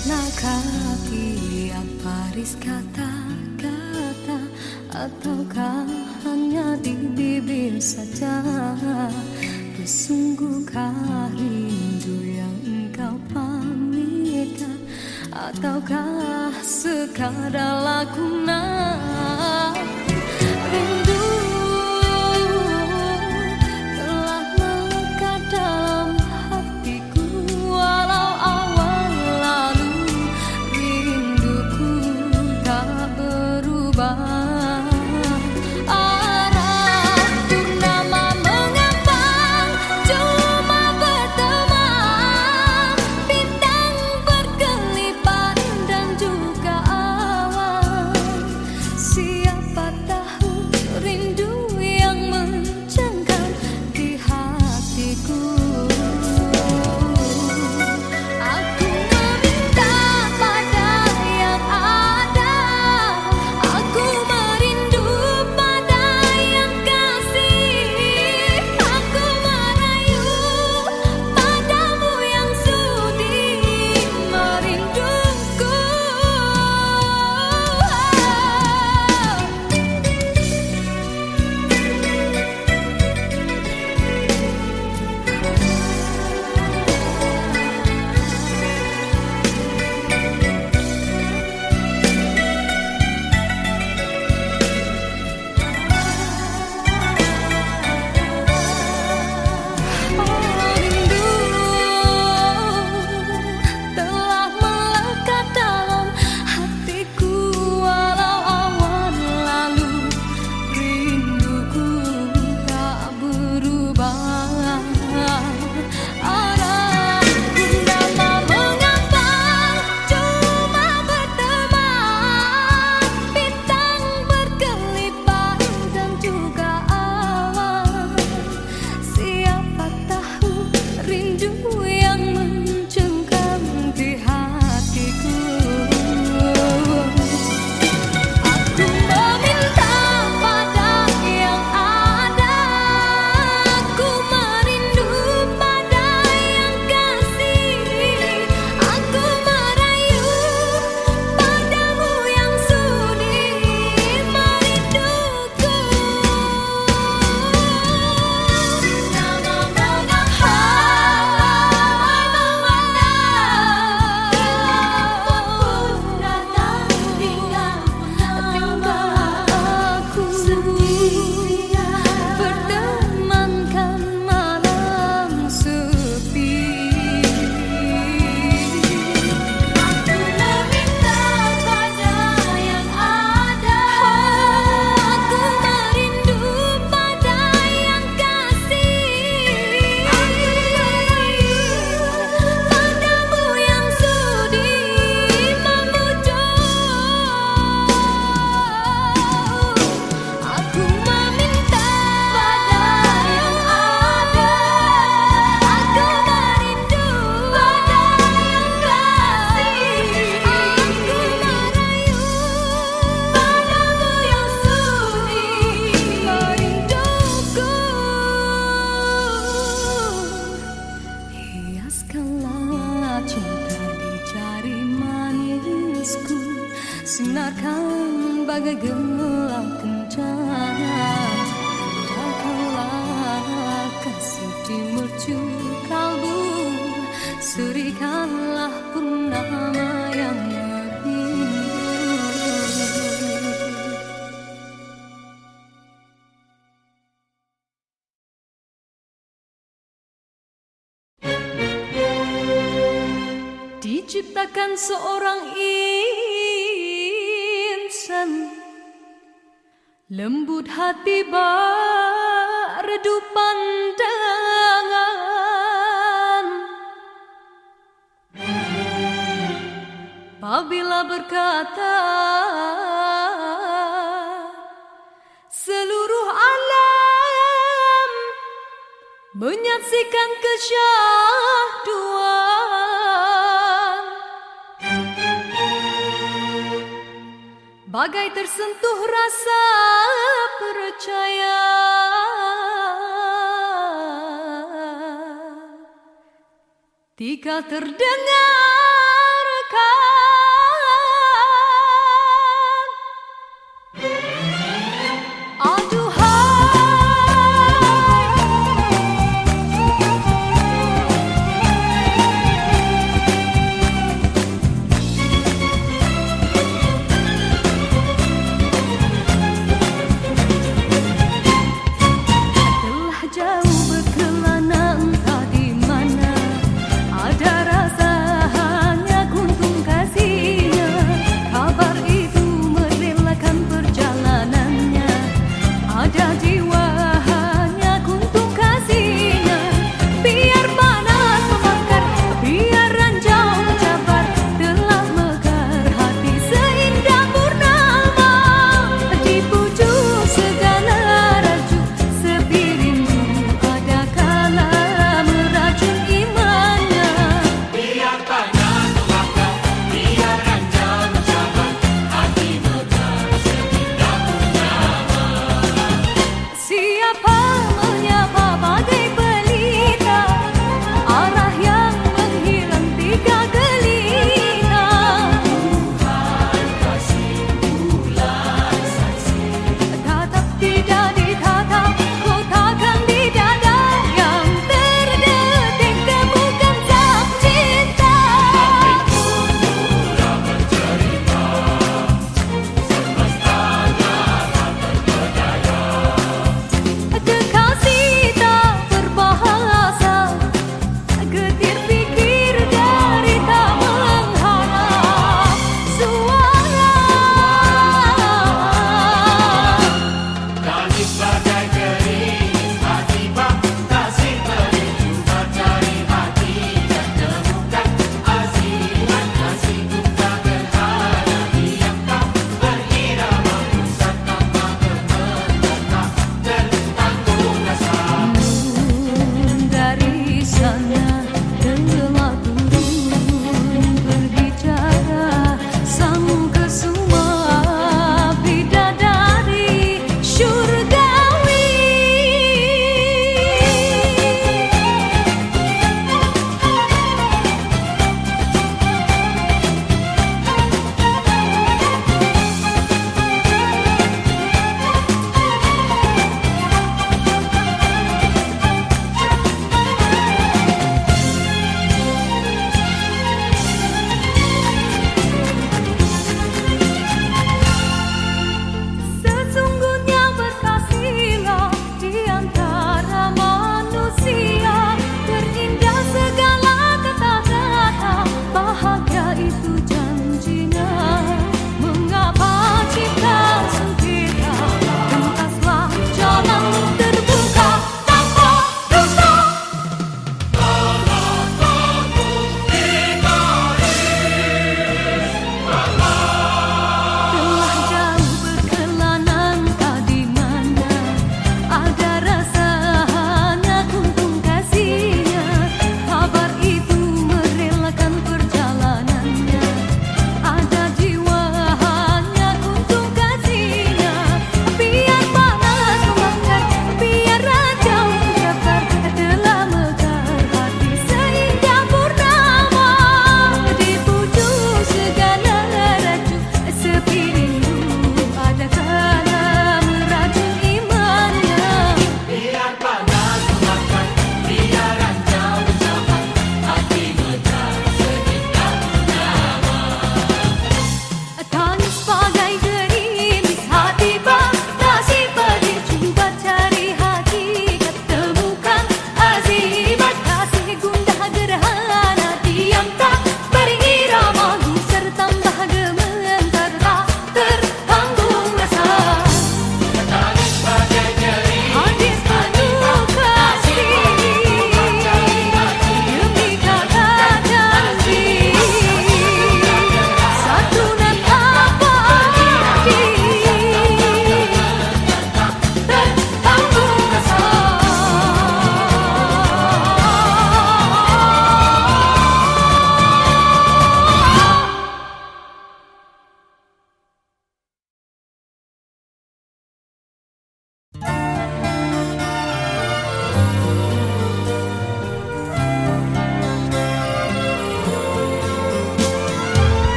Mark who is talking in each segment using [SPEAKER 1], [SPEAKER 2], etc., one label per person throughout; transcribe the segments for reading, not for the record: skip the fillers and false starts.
[SPEAKER 1] Maknakah tiap baris kata-kata, ataukah hanya di bibir saja? Bersungguhkah rindu yang engkau pamitkan, ataukah sekadar lakonan? Rindu telah melekat dalam hatiku, walau awal lalu rinduku tak berubah. Sinarkan bagai gelang kencana, datanglah kasih di mercu kalbu, serikanlah purnama yang merindu. Diciptakan seorang insan, lembut hati berredu pandangan. Apabila berkata, seluruh alam menyaksikan kesyahduan, bagai tersentuh rasa percaya. Ketika terdengar Ada rasa hanya kuntung kasih.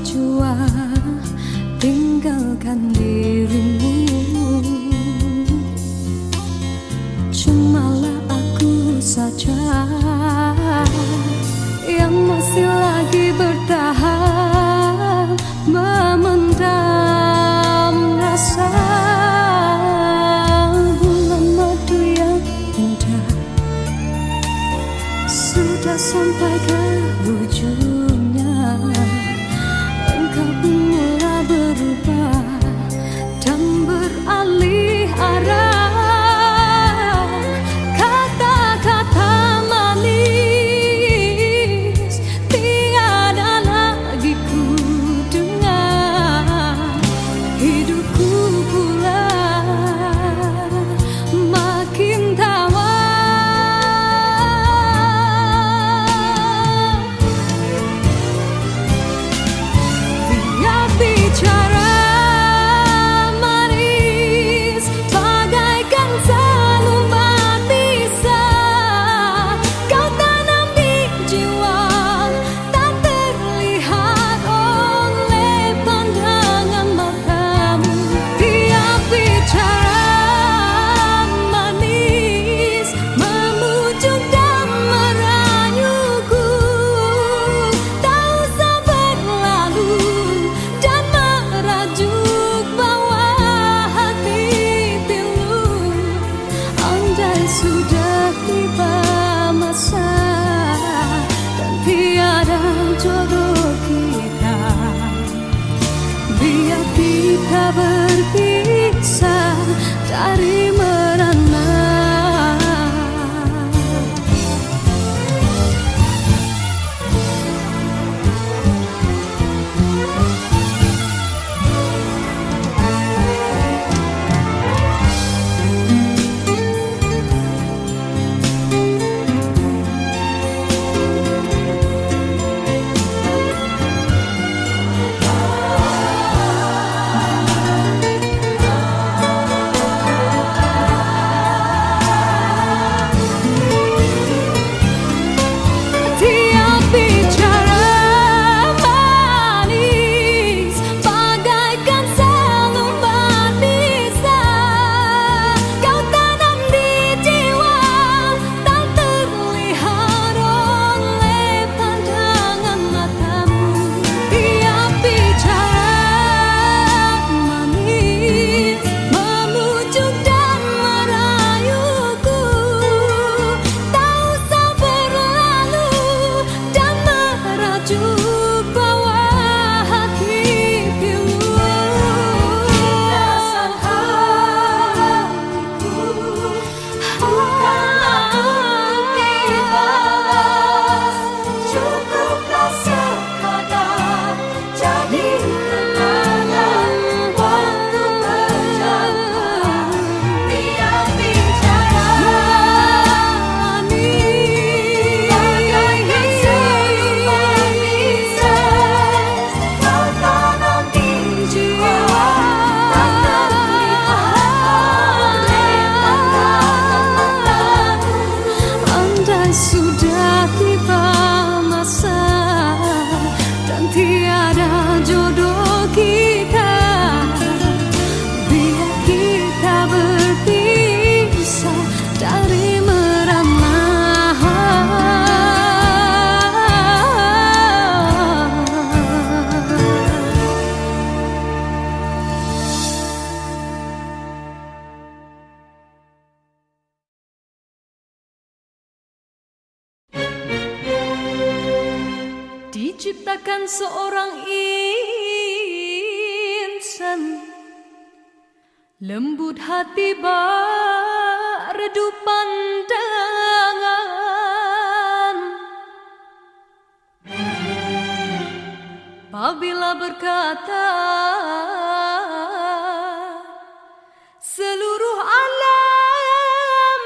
[SPEAKER 1] jua tinggalkan dirimu. Cumalah aku saja yang masih lagi bertahan memendam rasa. Bulan madu yang indah sudah sampai ke ujungnya. Engkau pun mulai berubah dan beralih arah. Kata-kata manis tiada lagi ku dengar. Hidupku pula makin tawar. Dia bicara manis bagaikan selembar pisah. Kau tanam di jiwa tak terlihat oleh pandangan matamu. Dia bicara manis memujuk dan merayuku. Tak usah berlalu dan merajuk bawa hati pilu. Andai sudah tiba masa dan tiada jodoh kita, biar kita berpisah dari merana. Dia bicara manis bagaikan selembar pisah. Kau tanam di jiwa tak terlihat oleh pandangan matamu. Dia bicara manis memujuk dan merayuku. Tak usah berlalu dan merajuk bawa hati pilu. Rasa hatiku bukanlah untuk dibalas. Cukuplah sekadar jadi kenangan waktu berjauhan. Dia bicara manis bagaikan selembar pisah. Kau tanam di jiwa tak terlihat oleh pandangan matamu. Andai sudah tiba masa dan tiada jodoh kita, biar kita berpisah dari merana. Diciptakan seorang insan lembut hati berredup pandangan. Apabila berkata seluruh alam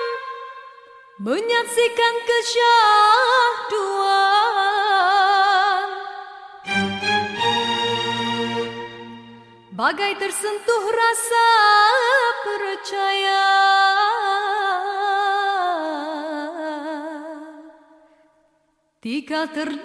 [SPEAKER 1] menyaksikan kesyahduan, bagai tersentuh rasa percaya. Tika terdengarkan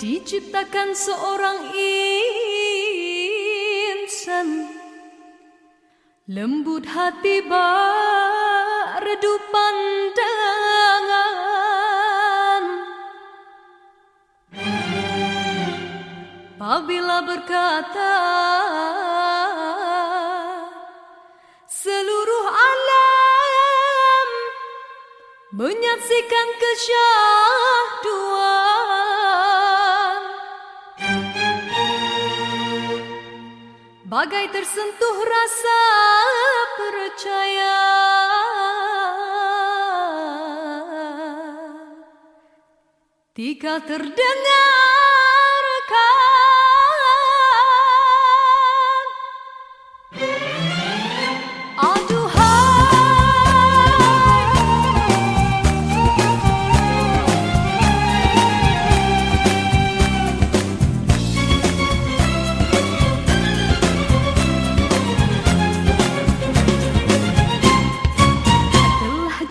[SPEAKER 1] Diciptakan seorang insan, lembut hati berdu pandangan. Apabila berkata seluruh alam menyaksikan kesyahduan, bagai tersentuh rasa percaya, Tika terdengarkan.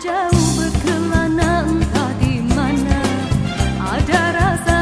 [SPEAKER 1] Jauh berkelana entah di mana, ada rasa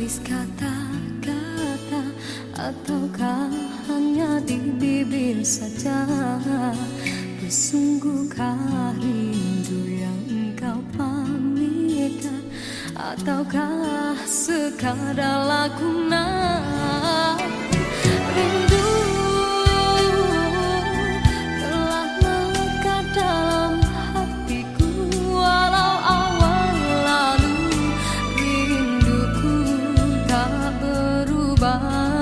[SPEAKER 1] baris kata-kata, ataukah hanya di bibir saja? Sesungguhkah rindu yang engkau pamitkan, ataukah sekadar lakonan? Rindu telah melekat dalam hatiku, walau awal lalu rinduku tak berubah.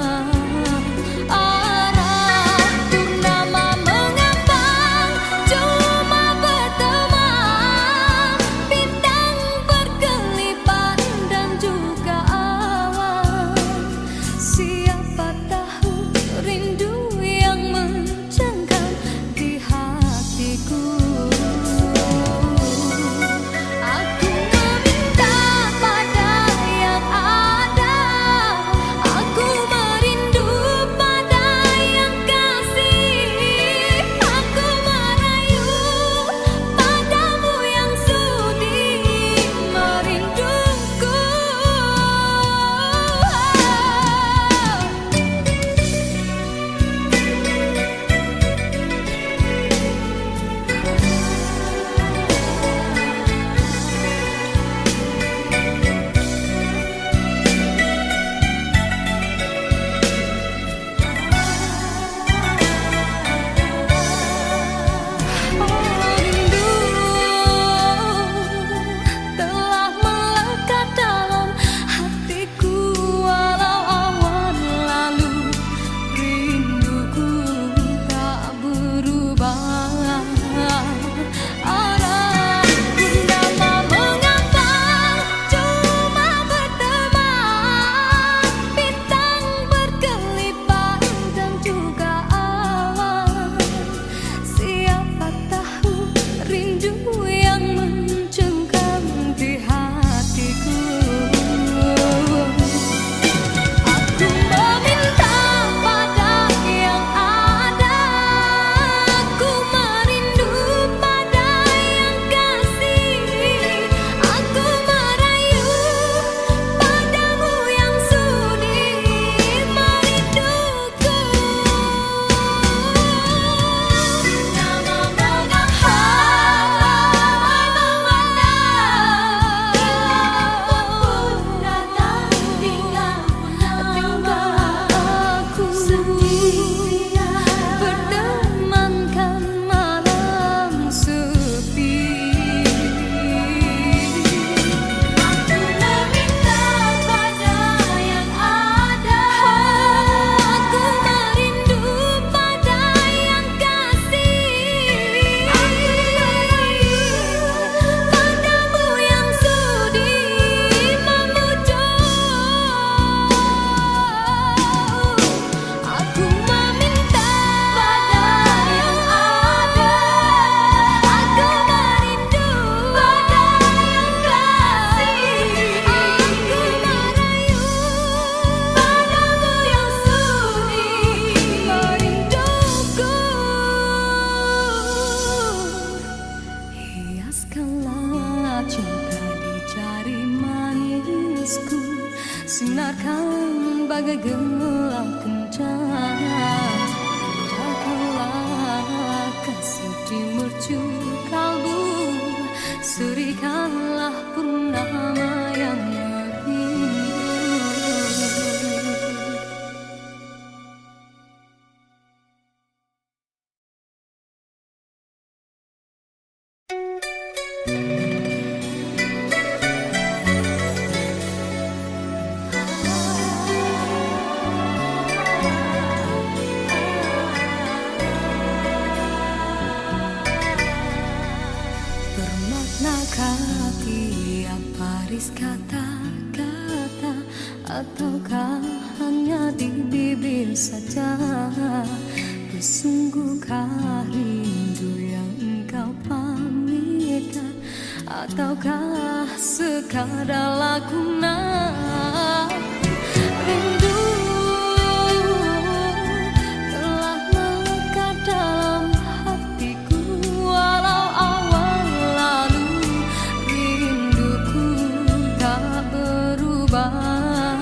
[SPEAKER 1] Sinarkan bagai gelang kencana, indahkanlah kasih di mercu kalbu, serikanlah purnama yang merindu. Bermaknakah tiap baris kata-kata, ataukah hanya di bibir saja? Sesungguhkah rindu yang engkau pamitkan, ataukah sekadar lakonan? Rindu telah melekat dalam hatiku, walau awal lalu rinduku tak berubah.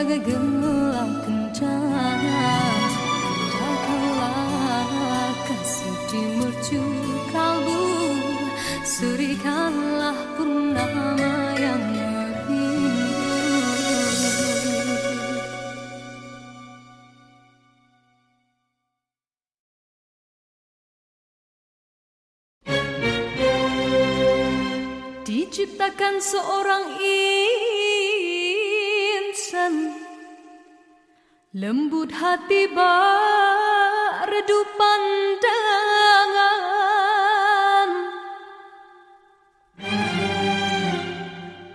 [SPEAKER 1] bagai gelap kencana. Datanglah kasih di mercu kalbu, serikanlah purnama yang merindu. Diciptakan seorang insan, lembut hati berdu pandangan.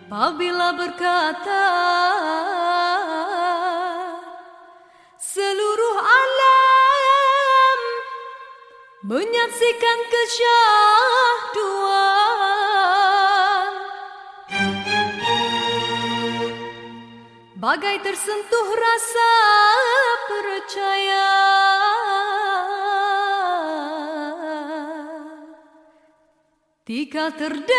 [SPEAKER 1] Apabila berkata, seluruh alam menyaksikan kesyahduan, bagai tersentuh rasa percaya. Tika terdengarkan,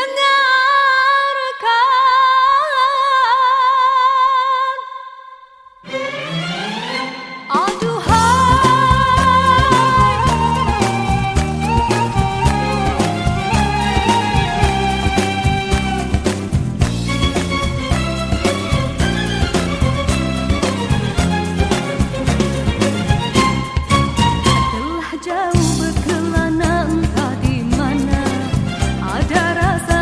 [SPEAKER 1] telah jauh berkelana entah di mana, ada rasa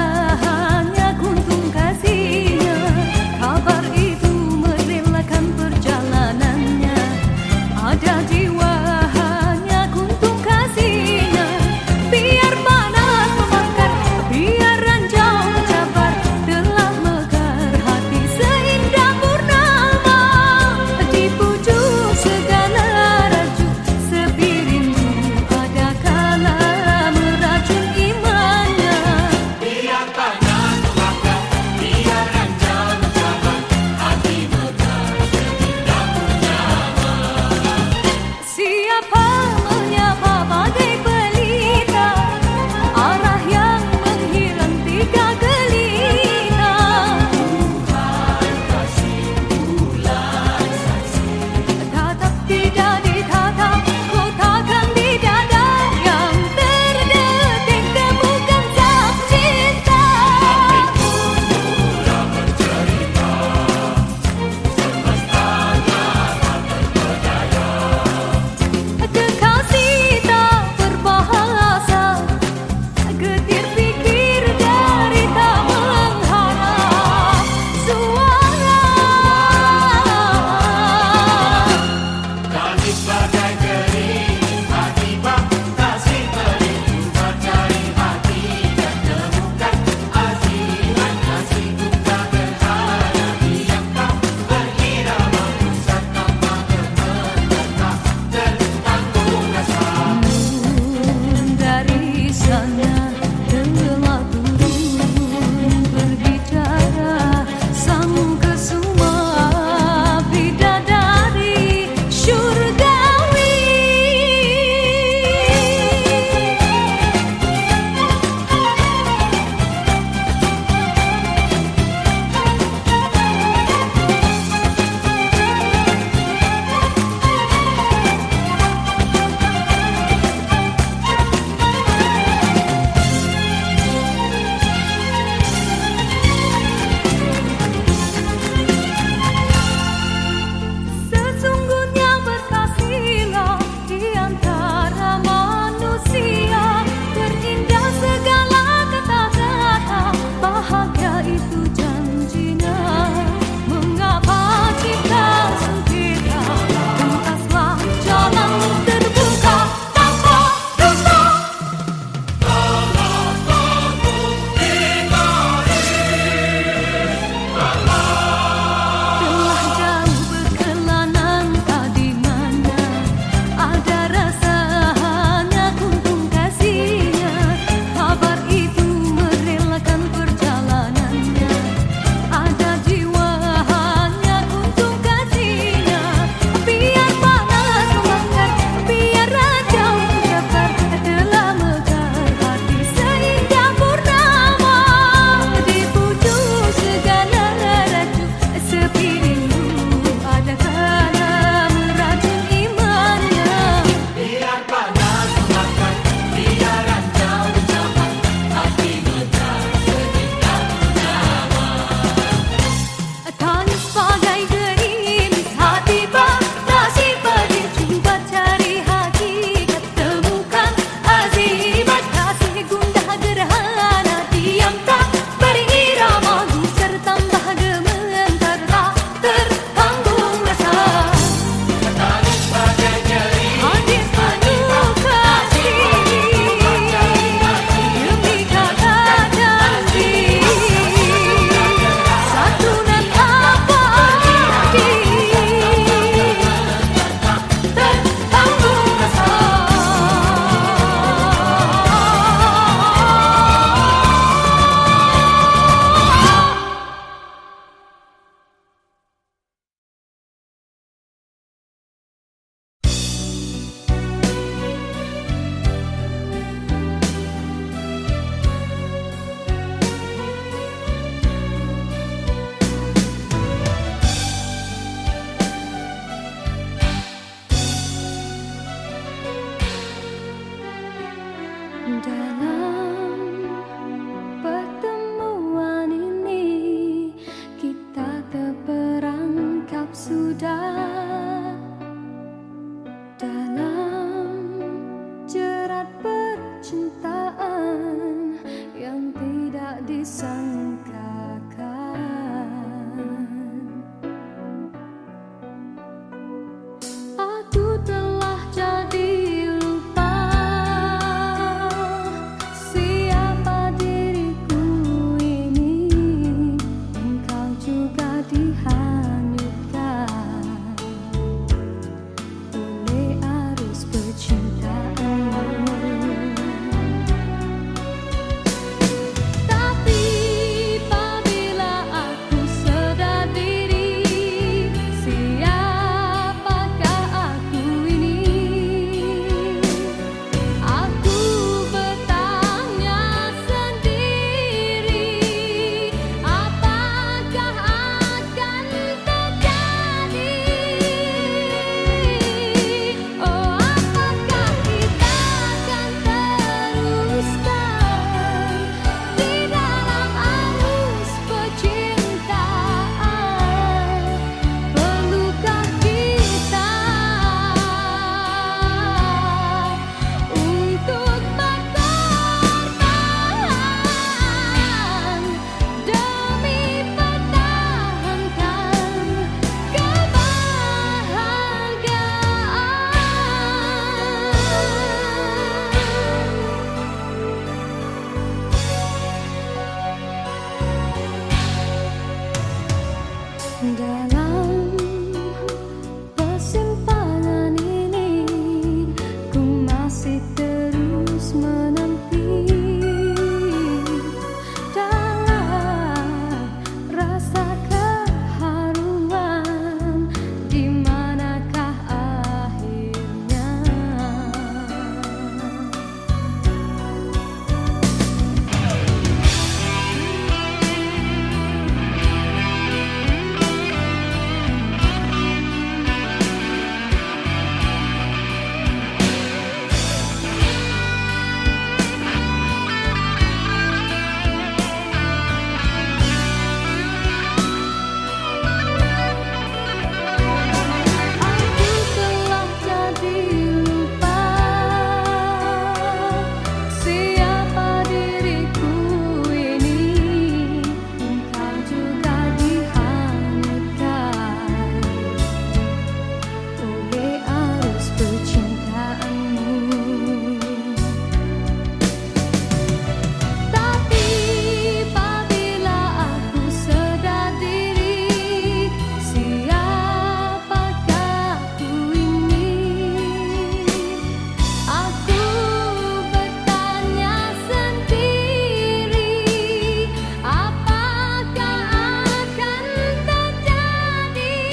[SPEAKER 1] Dalam pertemuan ini kita terperangkap sudah dalam jerat percintaan yang tidak disangkakan. Aku telah jadi lupa siapa diriku ini. Engkau juga dihanyutkan oleh arus percintaanmu. Tapi apabila aku sedar diri, siapakah aku ini? Aku bertanya sendiri, apakah akan terjadi? Oh, apakah kita akan teruskan di dalam arus percintaan? Perlukah kita untuk berkorban demi pertahankan kebahagiaan? Dalam persimpangan ini ku masih terus menanti dalam rasa keharuan, di manakah akhirnya? Aku telah jadi lupa siapa diriku ini. Engkau juga dihanyutkan oleh arus percintaanmu. Tapi apabila aku sedar diri, siapakah aku ini? Aku bertanya sendiri, apakah akan terjadi?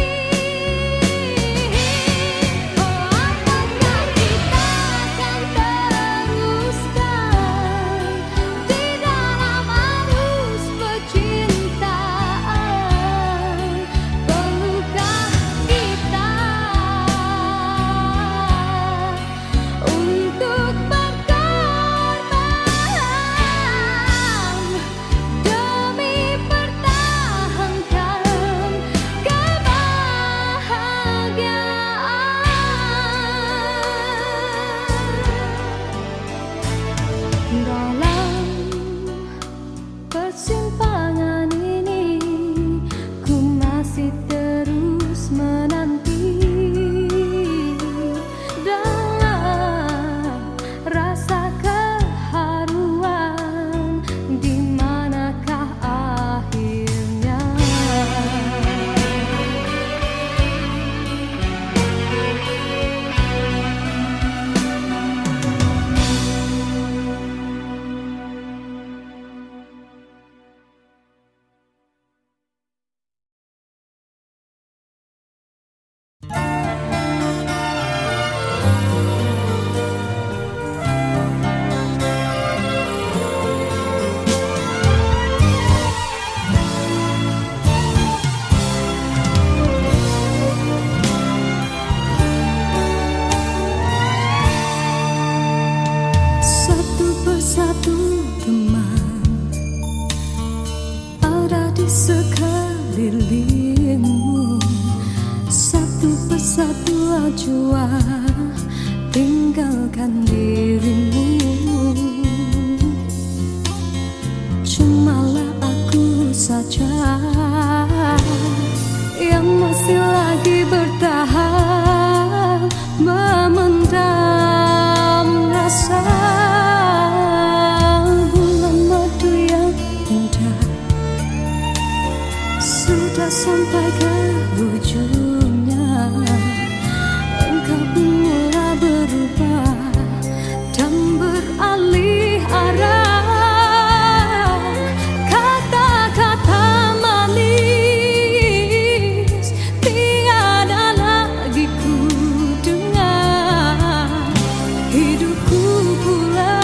[SPEAKER 1] Oh, apakah kita akan teruskan di dalam arus percintaan? Perlukah kita untuk berkorban demi pertahankan kebahagiaan? Dalam persimpangan ini ku masih terus menanti dalam rasa keharuan, di manakah akhirnya? jua tinggalkan dirimu. Cumalah aku saja yang masih lagi bertahan memendam rasa. Bulan madu yang indah sudah sampai ke ujungnya. Engkau pun mulai berubah dan beralih arah. Kata-kata manis tiada lagi ku dengar. Hidupku pula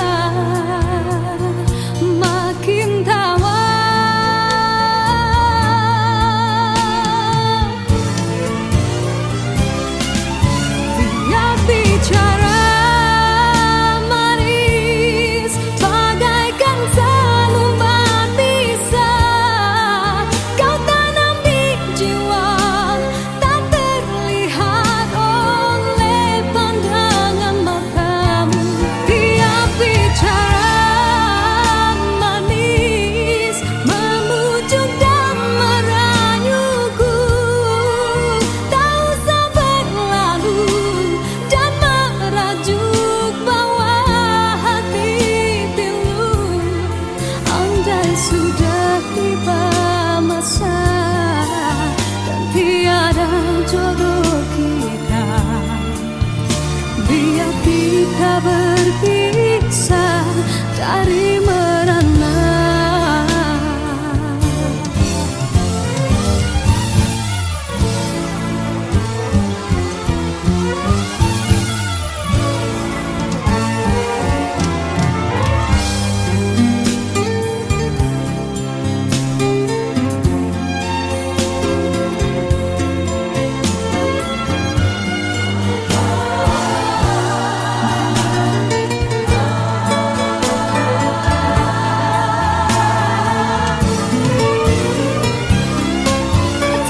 [SPEAKER 1] makin tawar. Bicara manis bagaikan selumban bisa kau tanam di jiwa, tak terlihat oleh pandangan matamu. Tiap bicara manis memujuk dan merayuku, tak usah berlalu dan merajuk bawa hati pilu. Andai sudah tiba masa dan tiada jodoh kita, biar kita berpisah dari merana.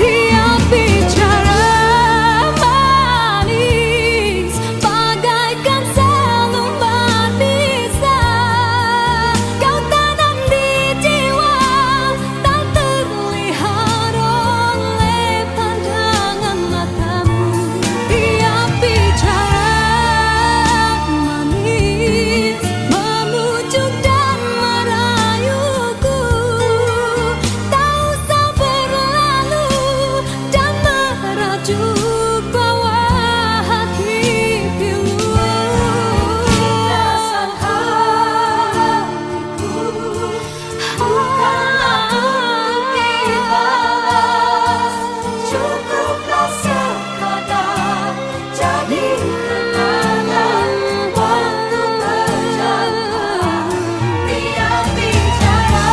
[SPEAKER 1] Tiap bicara manis bagaikan selumban bisa kau tanam di jiwa, tak terlihat oleh pandangan matamu. Tiap bicara manis memujuk dan merayuku, tak usah berlalu dan merajuk bawa hati pilu. Rasa hatiku bukanlah untuk dibalas, cukuplah sekadar jadi kenangan waktu berjalan. Tiap bicara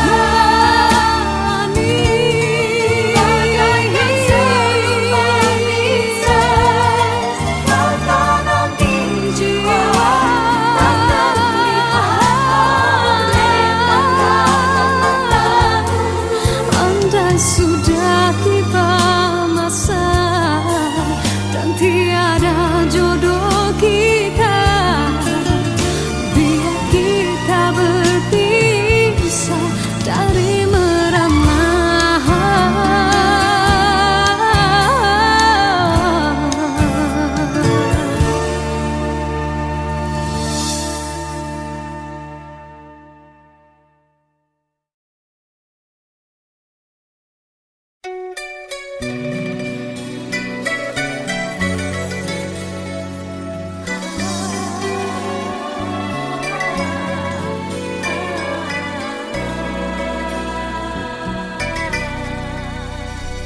[SPEAKER 1] manis bagaikan selumban bisa kau tanam di jiwa, tak terlihat oleh pandangan matamu. Andai sudah tiba masa dan tiada jodoh kita, biar kita berpisah dari merana.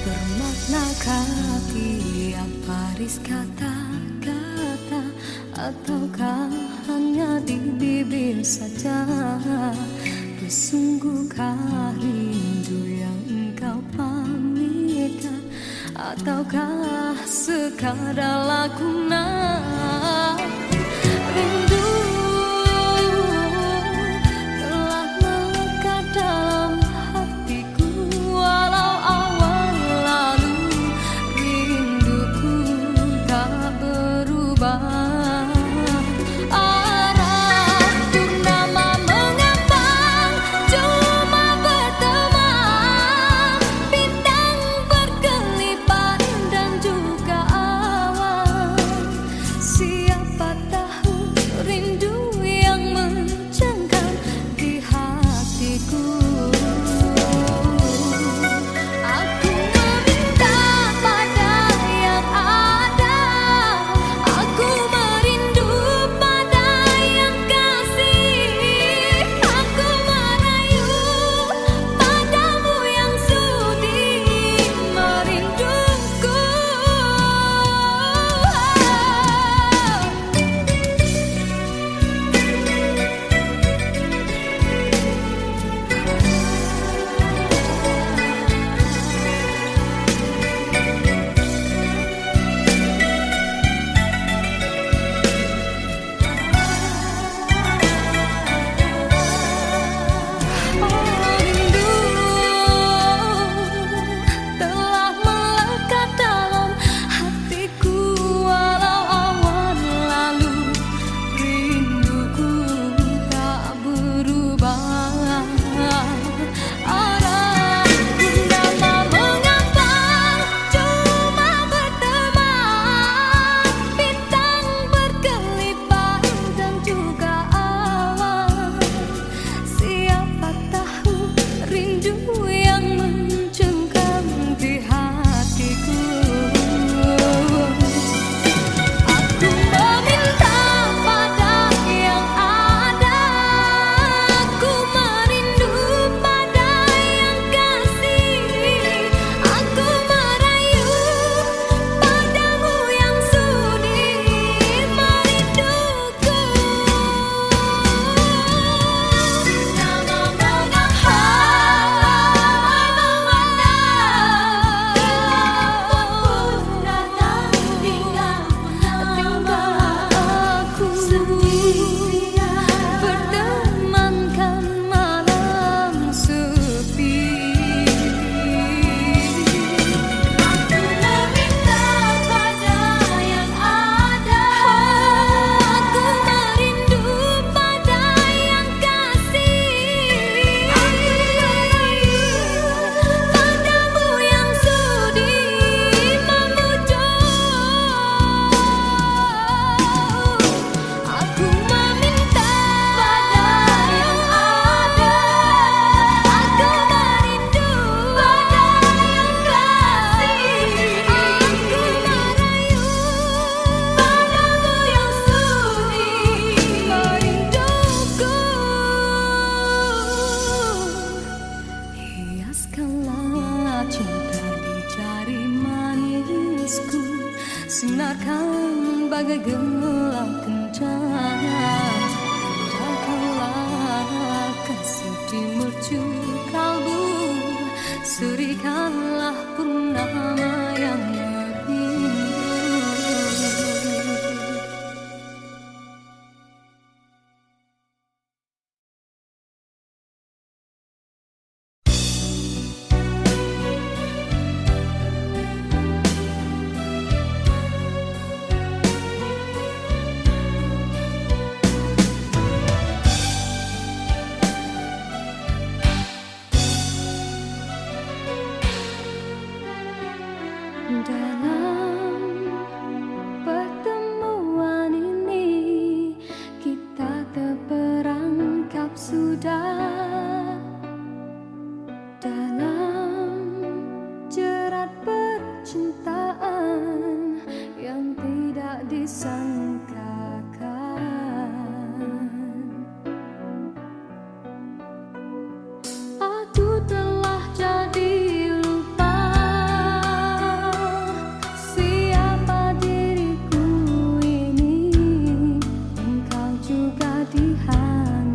[SPEAKER 1] Bermaknakah tiap baris kata-kata, ataukah hanya di bibir saja? Bersungguhkah rindu yang engkau pamitkan, ataukah sekadar lakonan? Rindu telah melekat dalam hatiku, walau awal lalu rinduku tak ber sudah dalam jerat percintaan yang tidak disangkakan. Aku telah jadi lupa siapa diriku ini. Engkau juga dihanyutkan.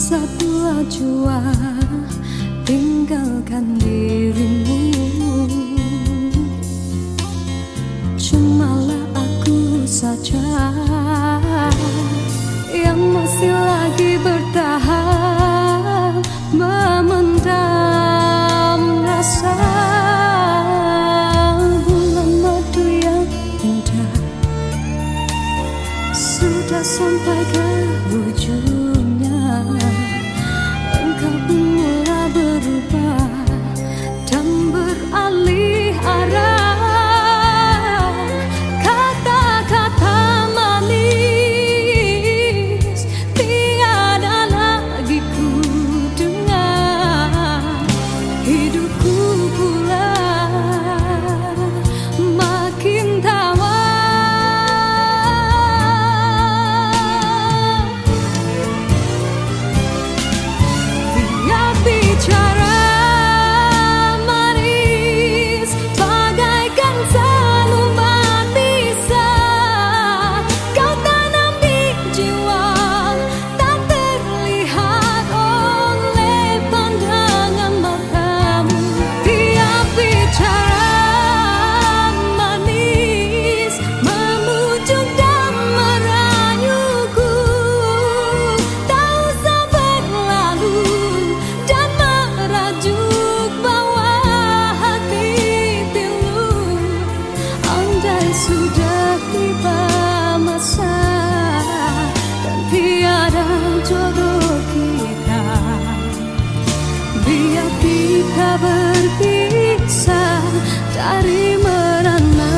[SPEAKER 1] bersatu jua tinggalkan dirimu. Cumalah aku saja yang masih lagi bertahan memendam rasa. Bulan madu yang indah sudah sampai ke ujungnya. Engkau pun mulai berubah dan beralih arah. Kata-kata manis tiada lagi ku dengar. Hidupku pula makin tawar. Sudah tiba masa dan tiada jodoh kita. Biar kita berpisah dari merana.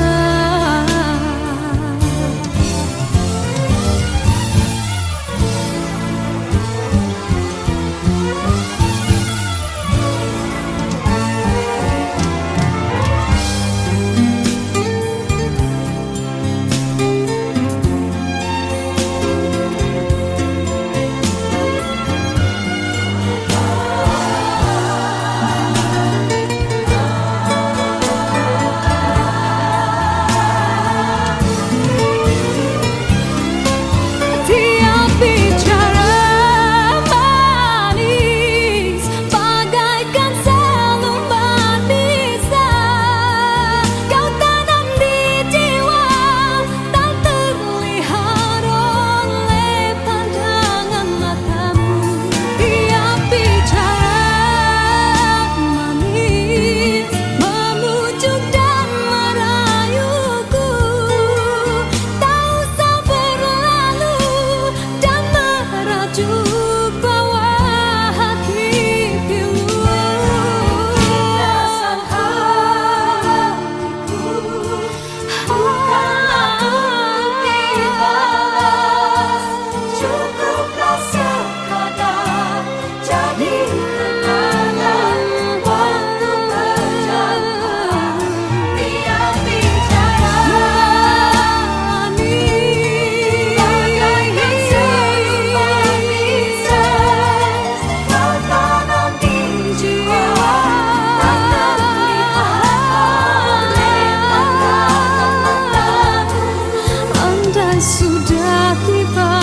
[SPEAKER 1] Sudah tiba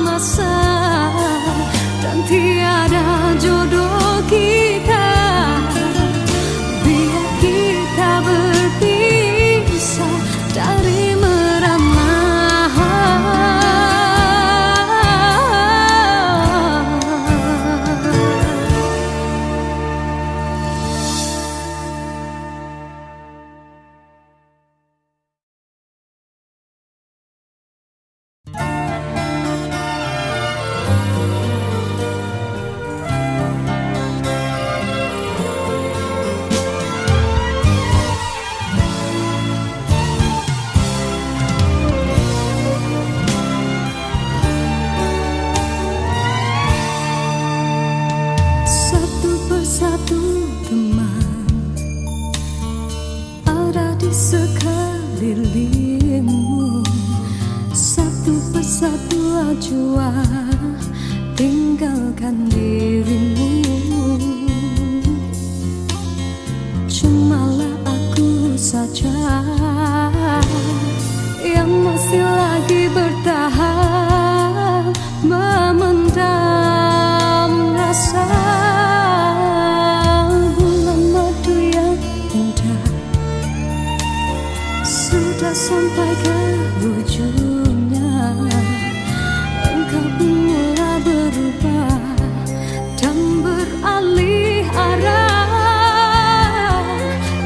[SPEAKER 1] masa dan tiada jodoh kita. Biar kita berpisah dari merana. Satu teman ada di sekelilingmu. Satu persatu jua tinggalkan dirimu. Cumalah aku saja yang masih lagi bertahan memendam bisa sampai ke ujungnya. Engkau pun mulai berubah dan beralih arah.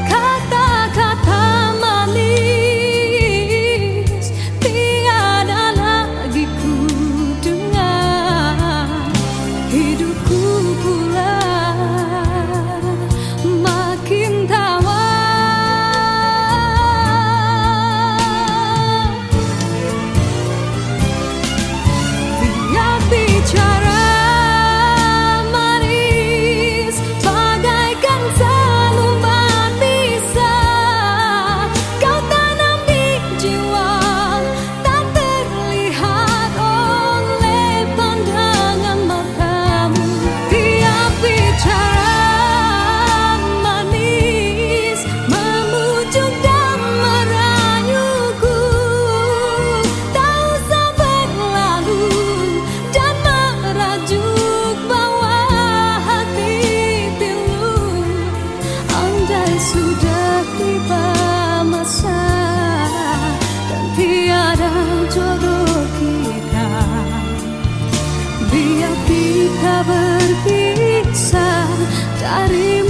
[SPEAKER 1] Kata-kata manis tiada lagi ku dengar. Hidupku pula makin tawar. Dia bicara manis bagaikan seluman bisa kau tanam di jiwa, tak terlihat oleh pandangan matamu. Dia bicara manis memujuk dan merayuku, tak usah berlalu dan merajuk bawa hati pilu. Andai sudah tiba masa dan tiada jodoh kita, biar kita berpisah dari